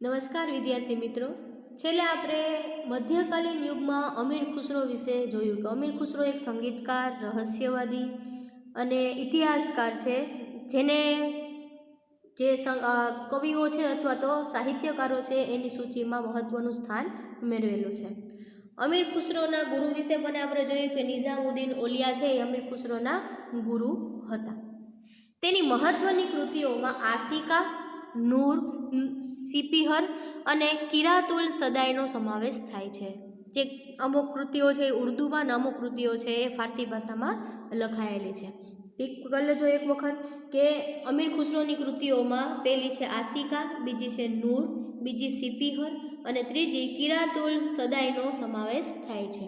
નમસ્કાર વિદ્યાર્થી મિત્રો, છેલ્લે આપણે મધ્યકાલીન યુગમાં અમીર ખુસરો વિશે જોયું કે અમીર ખુસરો એક સંગીતકાર, રહસ્યવાદી અને ઇતિહાસકાર છે, જેને જે કવિઓ છે અથવા તો સાહિત્યકારો છે એની સૂચિમાં મહત્ત્વનું સ્થાન મેળવેલું છે. અમીર ખુસરોના ગુરુ વિશે પણ આપણે જોયું કે નિઝામુદ્દીન ઓલિયા છે એ અમીર ખુસરોના ગુરુ હતા. તેની મહત્ત્વની કૃતિઓમાં આશિકા, નૂર, સિપિહર અને કિરાતુલ સદાયનો સમાવેશ થાય છે. જે અમુક કૃતિઓ છે એ ઉર્દુમાં અને અમુક કૃતિઓ છે એ ફારસી ભાષામાં લખાયેલી છે. કરી લેજો એક વખત કે અમીર ખુસરોની કૃતિઓમાં પહેલી છે આશિકા, બીજી છે નૂર, બીજી સિપિહર અને ત્રીજી કિરાતુલ સદાયનો સમાવેશ થાય છે.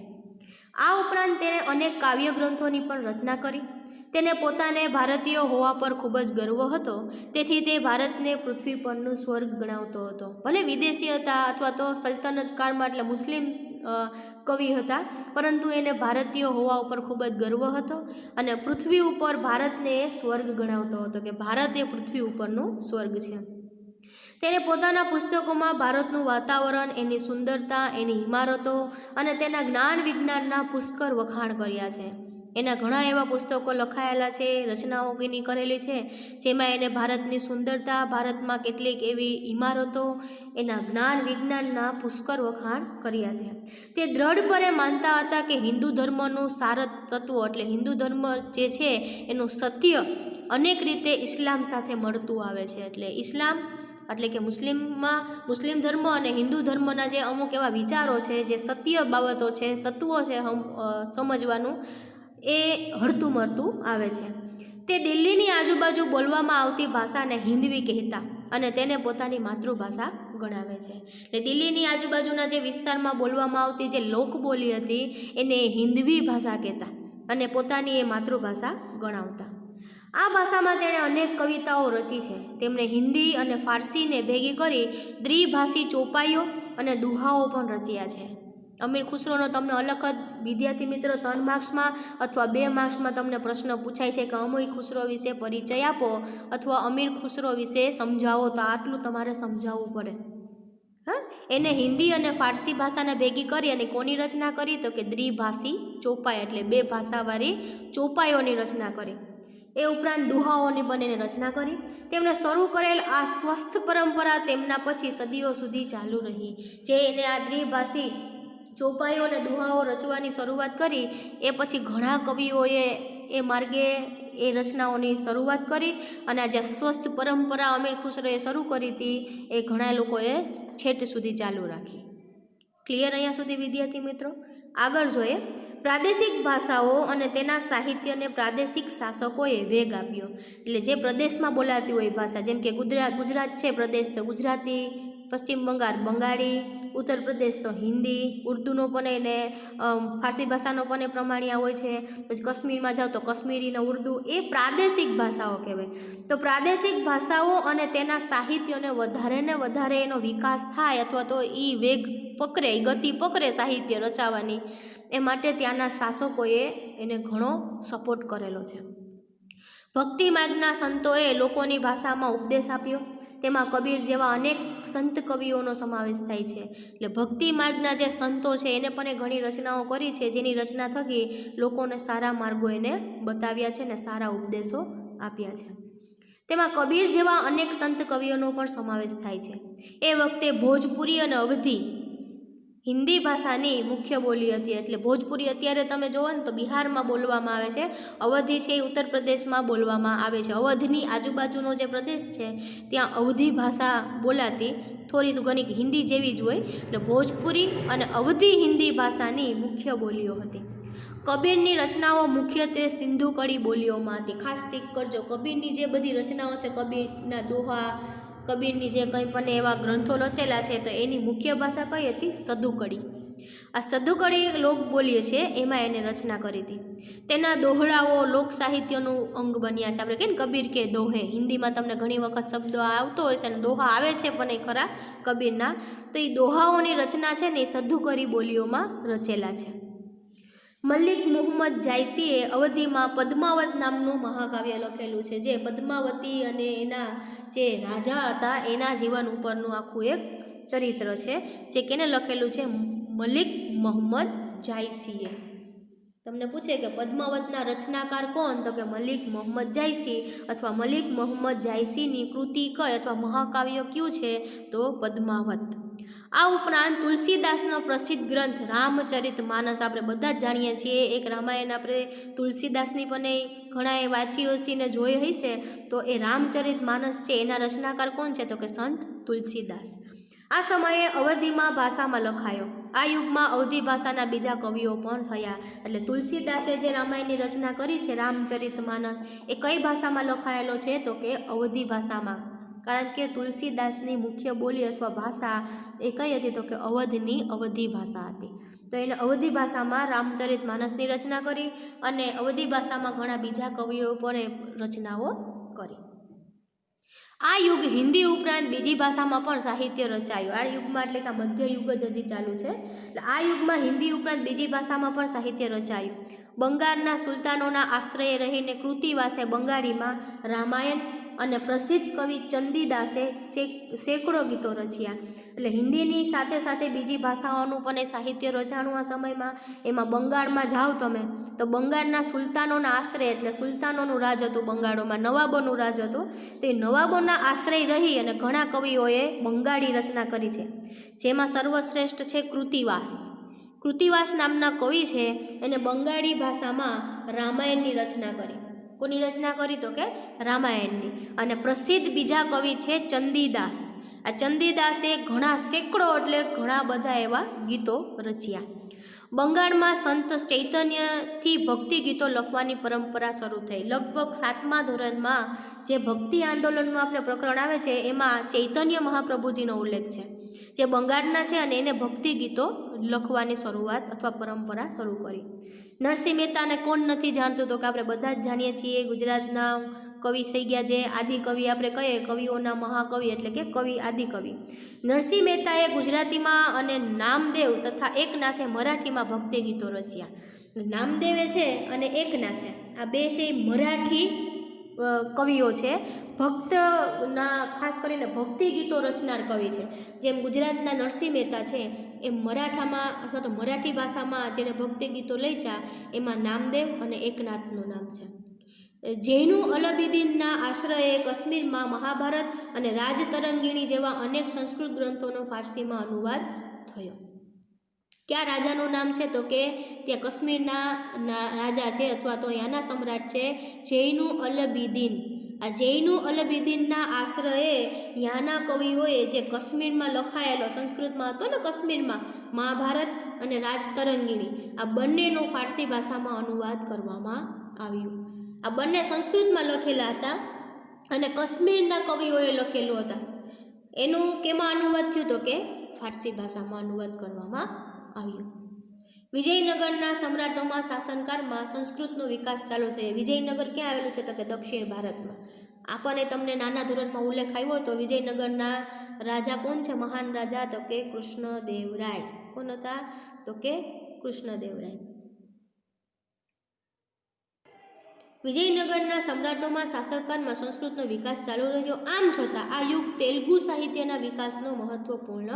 આ ઉપરાંત તેણે અનેક કાવ્ય ગ્રંથોની પણ રચના કરી. તેને પોતાને ભારતીય હોવા પર ખૂબ જ ગર્વ હતો, તેથી તે ભારતને પૃથ્વી પરનું સ્વર્ગ ગણાવતો હતો. ભલે વિદેશી હતા અથવા તો સલ્તનત કાળમાં એટલે મુસ્લિમ કવિ હતા, પરંતુ એને ભારતીય હોવા ઉપર ખૂબ જ ગર્વ હતો અને પૃથ્વી ઉપર ભારતને એ સ્વર્ગ ગણાવતો હતો કે ભારત એ પૃથ્વી ઉપરનું સ્વર્ગ છે. તેને પોતાના પુસ્તકોમાં ભારતનું વાતાવરણ, એની સુંદરતા, એની ઇમારતો અને તેના જ્ઞાન વિજ્ઞાનના પુષ્કળ વખાણ કર્યા છે. એના ઘણા એવા પુસ્તકો લખાયેલા છે, રચનાઓ એની કરેલી છે, જેમાં એને ભારતની સુંદરતા, ભારતમાં કેટલીક એવી ઇમારતો, એના જ્ઞાન વિજ્ઞાનના પુષ્કળ વખાણ કર્યા છે. તે દ્રઢપણે માનતા હતા કે હિન્દુ ધર્મનું સાર તત્વ એટલે હિન્દુ ધર્મ જે છે એનું સત્ય અનેક રીતે ઇસ્લામ સાથે મળતું આવે છે. એટલે ઇસ્લામ એટલે કે મુસ્લિમ ધર્મ અને હિન્દુ ધર્મના જે અમુક એવા વિચારો છે, જે સત્ય બાબતો છે, તત્વો છે સમજવાનું, એ હરતું મળતું આવે છે. તે દિલ્હીની આજુબાજુ બોલવામાં આવતી ભાષાને હિન્દવી કહેતા અને તેને પોતાની માતૃભાષા ગણાવે છે. એટલે દિલ્હીની આજુબાજુના જે વિસ્તારમાં બોલવામાં આવતી જે લોકબોલી હતી એને હિન્દવી ભાષા કહેતા અને પોતાની એ માતૃભાષા ગણાવતા. આ ભાષામાં તેણે અનેક કવિતાઓ રચી છે. તેમણે હિન્દી અને ફારસીને ભેગી કરી દ્વિભાષી ચોપાઈઓ અને દુહાઓ પણ રચ્યા છે. અમીર ખુસરોનો તમને અલગ જ વિદ્યાર્થી મિત્રો 3 માર્ક્સમાં અથવા 2 માર્ક્સમાં તમને પ્રશ્ન પૂછાય છે કે અમીર ખુસરો વિશે પરિચય આપો અથવા અમીર ખુસરો વિશે સમજાવો, તો આટલું તમારે સમજાવવું પડે. એને હિન્દી અને ફારસી ભાષાને ભેગી કરી અને કોની રચના કરી? તો કે દ્વિભાષી ચોપાઈ એટલે 2 ભાષાવાળી ચોપાઈઓની રચના કરી. એ ઉપરાંત દુહાઓની પણ એને રચના કરી. તેમણે શરૂ કરેલ આ સ્વસ્થ પરંપરા તેમના પછી સદીઓ સુધી ચાલુ રહી. જે એને આ દ્વિભાષી ચોપાઈઓ અને દુહાઓ રચવાની શરૂઆત કરી, એ પછી ઘણા કવિઓએ એ માર્ગે એ રચનાઓની શરૂઆત કરી અને આ જે સ્વસ્થ પરંપરા અમીર ખુસરોએ શરૂ કરી હતી એ ઘણા લોકોએ છેટ સુધી ચાલુ રાખી. ક્લિયર અહીંયા સુધી વિદ્યાર્થી મિત્રો? આગળ જોઈએ, પ્રાદેશિક ભાષાઓ અને તેના સાહિત્યને પ્રાદેશિક શાસકોએ વેગ આપ્યો. એટલે જે પ્રદેશમાં બોલાતી હોય ભાષા, જેમ કે ગુજરાત છે પ્રદેશ તો ગુજરાતી, પશ્ચિમ બંગાળ બંગાળી, ઉત્તર પ્રદેશ તો હિન્દી, ઉર્દુનો પણ એને ફારસી ભાષાનો પણ એ પ્રમાણિયા હોય છે. પછી કાશ્મીરમાં જાઓ તો કાશ્મીરી ને ઉર્દુ, એ પ્રાદેશિક ભાષાઓ કહેવાય. તો પ્રાદેશિક ભાષાઓ અને તેના સાહિત્યને વધારે ને વધારે એનો વિકાસ થાય અથવા તો એ વેગ પકડે, ગતિ પકડે સાહિત્ય રચાવાની, એ માટે ત્યાંના શાસકોએ એને ઘણો સપોર્ટ કરેલો છે. ભક્તિ માર્ગના સંતોએ લોકોની ભાષામાં ઉપદેશ આપ્યો. તેમાં કબીર જેવા અનેક સંત કવિઓનો સમાવેશ થાય છે. એટલે ભક્તિ માર્ગના જે સંતો છે એને પણ એ ઘણી રચનાઓ કરી છે, જેની રચના થકી લોકોને સારા માર્ગો એને બતાવ્યા છે અને સારા ઉપદેશો આપ્યા છે. તેમાં કબીર જેવા અનેક સંત કવિઓનો પણ સમાવેશ થાય છે. એ વખતે ભોજપુરી અને અવધી હિન્દી ભાષાની મુખ્ય બોલી હતી. એટલે ભોજપુરી અત્યારે તમે જુઓ ને તો બિહારમાં બોલવામાં આવે છે, અવધી છે એ ઉત્તર પ્રદેશમાં બોલવામાં આવે છે. અવધની આજુબાજુનો જે પ્રદેશ છે ત્યાં અવધી ભાષા બોલાતી, થોડી ઘણી હિન્દી જેવી જ હોય. એટલે ભોજપુરી અને અવધી હિન્દી ભાષાની મુખ્ય બોલીઓ હતી. કબીરની રચનાઓ મુખ્યત્વે સિંધુ કડી બોલીઓમાં હતી. ખાસ ટીક કરજો, કબીરની જે બધી રચનાઓ છે, કબીરના દોહા, કબીરની જે કંઈ પણ એવા ગ્રંથો રચેલા છે, તો એની મુખ્ય ભાષા કઈ હતી? સદુકડી. આ સદુકડી લોક બોલીએ છે એમાં એને રચના કરી હતી. તેના દોહડાઓ લોક સાહિત્યનું અંગ બન્યા છે. આપણે કહીએ ને કબીર કે દોહે, હિન્દીમાં તમને ઘણી વખત શબ્દ આવતો હોય છે અને દોહા આવે છે પણ એ ખરા કબીરના, તો એ દોહાઓની રચના છે ને એ સદુકડી બોલીઓમાં રચેલા છે. મલિક મુહમ્મદ જાયસીએ અવધીમાં પદ્માવત નામનું મહાકાવ્ય લખેલું છે, જે પદ્માવતી અને એના જે રાજા હતા એના જીવન ઉપરનું આખું એક ચરિત્ર છે, જે કેને લખેલું છે? મલિક મોહમ્મદ જાયસીએ. તમને પૂછે કે પદ્માવતના રચનાકાર કોણ? તો કે મલિક મોહમ્મદ જાયસી અથવા મલિક મોહમ્મદ જાયસીની કૃતિ કઈ અથવા મહાકાવ્ય કયું છે? તો પદ્માવત. આ ઉપરાંત તુલસીદાસનો પ્રસિદ્ધ ગ્રંથ રામચરિત માનસ આપણે બધા જ જાણીએ છીએ. એક રામાયણ આપણે તુલસીદાસની પણ ઘણાએ વાંચી હશે ને જોઈ હશે. તો એ રામચરિત માનસ છે એના રચનાકાર કોણ છે? તો કે સંત તુલસીદાસ. આ સમયે અવધીમાં ભાષામાં લખાયો. આ યુગમાં અવધી ભાષાના બીજા કવિઓ પણ થયા. એટલે તુલસીદાસે જે રામાયણની રચના કરી છે રામચરિત માનસ, એ કઈ ભાષામાં લખાયેલો છે? તો કે અવધી ભાષામાં. કારણ કે તુલસીદાસની મુખ્ય બોલી અથવા ભાષા એ કઈ હતી? તો કે અવધની અવધી ભાષા હતી. તો એને અવધી ભાષામાં રામચરિત માનસની રચના કરી અને અવધી ભાષામાં ઘણા બીજા કવિઓ પણ રચનાઓ કરી. આ યુગ હિન્દી ઉપરાંત બીજી ભાષામાં પણ સાહિત્ય રચાયું. આ યુગમાં એટલે કે મધ્ય યુગ જ હજી ચાલુ છે. એટલે આ યુગમાં હિન્દી ઉપરાંત બીજી ભાષામાં પણ સાહિત્ય રચાયું. બંગાળના સુલતાનોના આશ્રયે રહીને કૃતિવાસે બંગાળીમાં રામાયણ અને પ્રસિદ્ધ કવિ ચંદીદાસે સેંકડો ગીતો રચ્યા. એટલે હિન્દીની સાથે સાથે બીજી ભાષાઓનું પણ એ સાહિત્ય રચાણું આ સમયમાં. એમાં બંગાળમાં જાઓ તમે તો બંગાળના સુલતાનોના આશ્રય, એટલે સુલતાનોનું રાજ હતું બંગાળોમાં, નવાબોનું રાજ હતું. તો એ નવાબોના આશ્રય રહી અને ઘણા કવિઓએ બંગાળી રચના કરી છે. જેમાં સર્વશ્રેષ્ઠ છે કૃતિવાસ. કૃતિવાસ નામના કવિ છે એને બંગાળી ભાષામાં રામાયણની રચના કરી. કોની રચના કરી? તો કે રામાયણની. અને પ્રસિદ્ધ બીજા કવિ છે ચંદીદાસ. આ ચંદીદાસે ઘણા સેંકડો એટલે ઘણા બધા એવા ગીતો રચ્યા. બંગાળમાં સંત ચૈતન્યથી ભક્તિ ગીતો લખવાની પરંપરા શરૂ થઈ. લગભગ 7મા ધોરણમાં જે ભક્તિ આંદોલનનું આપણે પ્રકરણ આવે છે એમાં ચૈતન્ય મહાપ્રભુજીનો ઉલ્લેખ છે, જે બંગાળના છે અને એને ભક્તિ ગીતો લખવાની શરૂઆત અથવા પરંપરા શરૂ કરી. નરસિંહ મહેતાને કોણ નથી જાણતું? તો કે આપણે બધા જ જાણીએ છીએ. ગુજરાતના કવિ થઈ ગયા, જે આદિકવિ આપણે કહીએ, કવિઓના મહાકવિ એટલે કે કવિ આદિકવિ. નરસિંહ મહેતાએ ગુજરાતીમાં અને નામદેવ તથા એકનાથે મરાઠીમાં ભક્તિ ગીતો રચ્યા. નામદેવે છે અને એકનાથે આ બે છે મરાઠી કવિઓ છે. ભક્તના ખાસ કરીને ભક્તિ ગીતો રચનાર કવિ છે. જેમ ગુજરાતના નરસિંહ મહેતા છે એમ મરાઠામાં અથવા તો મરાઠી ભાષામાં જેને ભક્તિ ગીતો લખ્યા એમાં નામદેવ અને એકનાથનું નામ છે. જૈનુ અલબિદીનના આશ્રયે કાશ્મીરમાં મહાભારત અને રાજતરંગીણી જેવા અનેક સંસ્કૃત ગ્રંથોનો ફારસીમાં અનુવાદ થયો. કયા રાજાનું નામ છે? તો કે ત્યાં કાશ્મીરના રાજા છે અથવા તો અહીંયાના સમ્રાટ છે જૈનુ અલબિદીન. આ જૈનુ અલબિદીનના આશ્રયે ત્યાંના કવિઓએ જે કાશ્મીરમાં લખાયેલો, સંસ્કૃતમાં હતો ને કાશ્મીરમાં, મહાભારત અને રાજતરંગીણી, આ બંનેનો ફારસી ભાષામાં અનુવાદ કરવામાં આવ્યું. આ બંને સંસ્કૃતમાં લખેલા હતા અને કાશ્મીરના કવિઓએ લખેલું હતા. એનું કેમાં અનુવાદ થયું? તો કે ફારસી ભાષામાં અનુવાદ કરવામાં આવ્યું. વિજયનગરના સમ્રાટોમાં શાસનકાળમાં સંસ્કૃતનો વિકાસ ચાલુ થયો. વિજયનગર ક્યાં આવેલું છે? તો કે દક્ષિણ ભારતમાં. આપણને તમને નાના ધોરણમાં ઉલ્લેખ આવ્યો હતો. વિજયનગરના રાજા કોણ છે? મહાન રાજા? તો કે કૃષ્ણદેવરાય. કોણ હતા? તો કે કૃષ્ણદેવરાય. વિજયનગરના સમ્રાટોમાં શાસનકાળમાં સંસ્કૃતનો વિકાસ ચાલુ રહ્યો. આમ છતાં આ યુગ તેલુગુ સાહિત્યના વિકાસનો મહત્વપૂર્ણ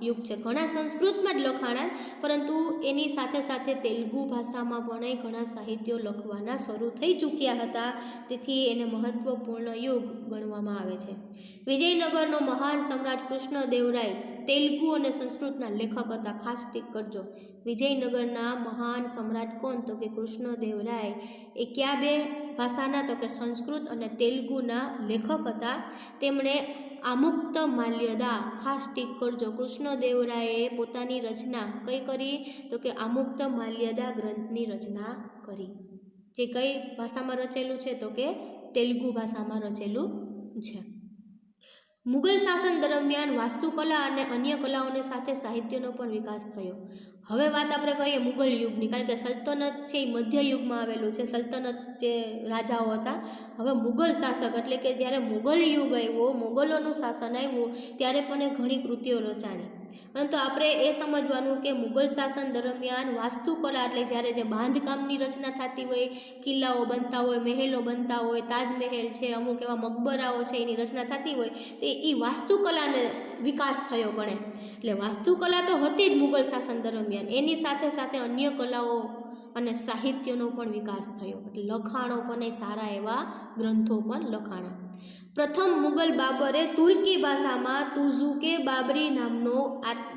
યુગ છે. ઘણા સંસ્કૃતમાં જ લખાણા, પરંતુ એની સાથે સાથે તેલુગુ ભાષામાં પણ ઘણા સાહિત્યો લખવાના શરૂ થઈ ચૂક્યા હતા. તેથી એને મહત્વપૂર્ણ યુગ ગણવામાં આવે છે. વિજયનગરનો મહાન સમ્રાટ કૃષ્ણદેવરાય તેલુગુ અને સંસ્કૃતના લેખક હતા. ખાસ ટીક કરજો. વિજયનગરના મહાન સમ્રાટ કોણ? તો કે કૃષ્ણદેવરાય. એ કયા બે ભાષાના? તો કે સંસ્કૃત અને તેલુગુના લેખક હતા. તેમણે આમુક્ત માલ્યદા, ખાસ ટીક કરજો, કૃષ્ણદેવરાયે પોતાની રચના કઈ કરી? તો કે આમુક્ત માલ્યદા ગ્રંથની રચના કરી. જે કઈ ભાષામાં રચેલું છે? તો કે તેલુગુ ભાષામાં રચેલું છે. મુગલ શાસન દરમિયાન વાસ્તુકલા અને અન્ય કલાઓની સાથે સાહિત્યનો પણ વિકાસ થયો. હવે વાત આપણે કરીએ મુગલ યુગની, કારણ કે સલ્તનત છે એ મધ્ય યુગમાં આવેલું છે. સલ્તનત જે રાજાઓ હતા. હવે મુગલ શાસક એટલે કે જ્યારે મુગલ યુગ આવ્યો, મોગલોનું શાસન આવ્યું, ત્યારે પણ ઘણી કૃતિઓ રચાણી. પરંતુ આપણે એ સમજવાનું કે મુગલ શાસન દરમિયાન વાસ્તુકલા એટલે જ્યારે જે બાંધકામની રચના થતી હોય, કિલ્લાઓ બનતા હોય, મહેલો બનતા હોય, તાજમહેલ છે, અમુક એવા મકબરાઓ છે, એની રચના થતી હોય તો એ વાસ્તુકલાને વિકાસ થયો ગણે. એટલે વાસ્તુકલા તો હતી જ મુગલ શાસન દરમિયાન, એની સાથે સાથે અન્ય કલાઓ અને સાહિત્યનો પણ વિકાસ થયો. એટલે લખાણો પણ સારા એવા ગ્રંથો પણ લખાણા. પ્રથમ મુગલ બાબરે તુર્કી ભાષામાં તુઝુકે બાબરી નામનો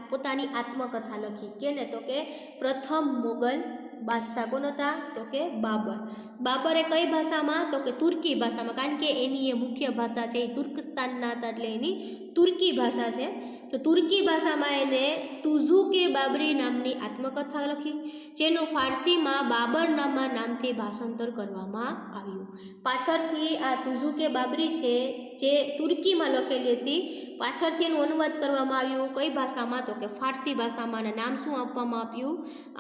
પોતાની આત્મકથા લખી. કેને? તો કે પ્રથમ મુગલ બાદશાહ કોણ હતા? તો કે બાબર. બાબરે કઈ ભાષામાં? તો કે તુર્કી ભાષામાં, કારણ કે એની એ મુખ્ય ભાષા છે, એ તુર્કસ્તાનના હતા એટલે એની તુર્કી ભાષા છે. તો તુર્કી ભાષામાં એને તુઝુકે બાબરી નામની આત્મકથા લખી, જેનું ફારસીમાં બાબરનામા નામથી ભાષાંતર કરવામાં આવ્યું. પાછળથી આ તુઝુકે બાબરી છે જે તુર્કીમાં લખેલી હતી, પાછળથી એનું અનુવાદ કરવામાં આવ્યું કઈ ભાષામાં? તો કે ફારસી ભાષામાં. અને નામ શું આપવામાં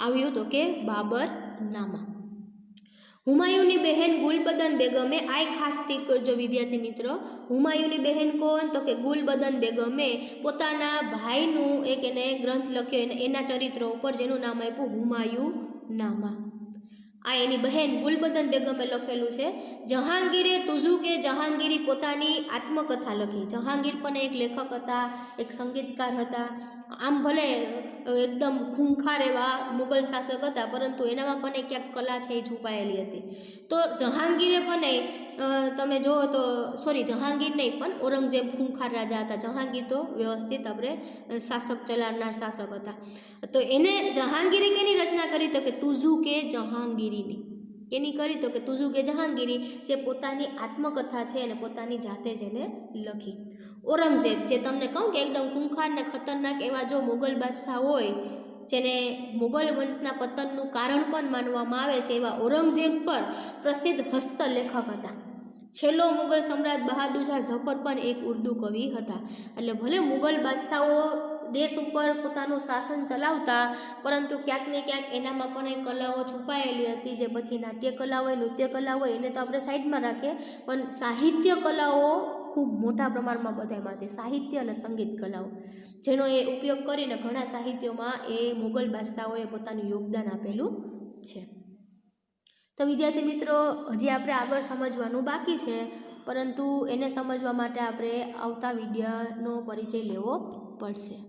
આવ્યું? તો કે બાબરનામા. હુમાયુની બહેન ગુલબદન બેગમે, આ ખાસ ટીક કરજો વિદ્યાર્થી મિત્રો, હુમાયુની બહેન કોણ? તો કે ગુલબદન બેગમે પોતાના ભાઈનું એક એને ગ્રંથ લખ્યો એના ચરિત્રો ઉપર, જેનું નામ આપ્યું હુમાયુનામા. આ એની બહેન ગુલબદન બેગમે લખેલું છે. જહાંગીરે તુઝુકે જહાંગીરી પોતાની આત્મકથા લખી. જહાંગીર પણ એક લેખક હતા, એક સંગીતકાર હતા. આમ ભલે એકદમ ખૂંખાર એવા મુગલ શાસક હતા, પરંતુ એનામાં પણ ક્યાંક કલા છે એ છુપાયેલી હતી. તો જહાંગીરે પણ તમે જુઓ તો જહાંગીર નહીં પણ ઔરંગઝેબ ખૂંખાર રાજા હતા. જહાંગીર તો વ્યવસ્થિત આપણે શાસક ચલાવનાર શાસક હતા. તો એને જહાંગીરે કેની રચના કરી? તો કે તુઝુકે જહાંગીરીની. કેની કરી? તો કે તુઝુકે જહાંગીરી, જે પોતાની આત્મકથા છે અને પોતાની જાતે જ એને લખી. ઔરંગઝેબ, જે તમને કહું કે એકદમ ખૂંખાર ને ખતરનાક એવા જો મુગલ બાદશાહ હોય, જેને મુગલ વંશના પતનનું કારણ પણ માનવામાં આવે છે, એવા ઔરંગઝેબ પર પ્રસિદ્ધ હસ્તલેખક હતા. છેલ્લો મુગલ સમ્રાટ બહાદુર શાહ ઝફર પણ એક ઉર્દુ કવિ હતા. એટલે ભલે મુગલ બાદશાહો દેશ ઉપર પોતાનું શાસન ચલાવતા, પરંતુ ક્યાંક ને ક્યાંક એનામાં પણ એ કલાઓ છુપાયેલી હતી, જે પછી નાટ્ય કલા હોય, નૃત્ય કલા હોય, એને તો આપણે સાઈડમાં રાખીએ, પણ સાહિત્ય કલાઓ ખૂબ મોટા પ્રમાણમાં બધામાં હતી. સાહિત્ય અને સંગીત કલાઓ, જેનો એ ઉપયોગ કરીને ઘણા સાહિત્યોમાં એ મુગલ બાદશાહોએ પોતાનું યોગદાન આપેલું છે. તો વિદ્યાર્થી મિત્રો, હજી આપણે આગળ સમજવાનું બાકી છે, પરંતુ એને સમજવા માટે આપણે આવતા વિડીયોનો પરિચય લેવો પડશે.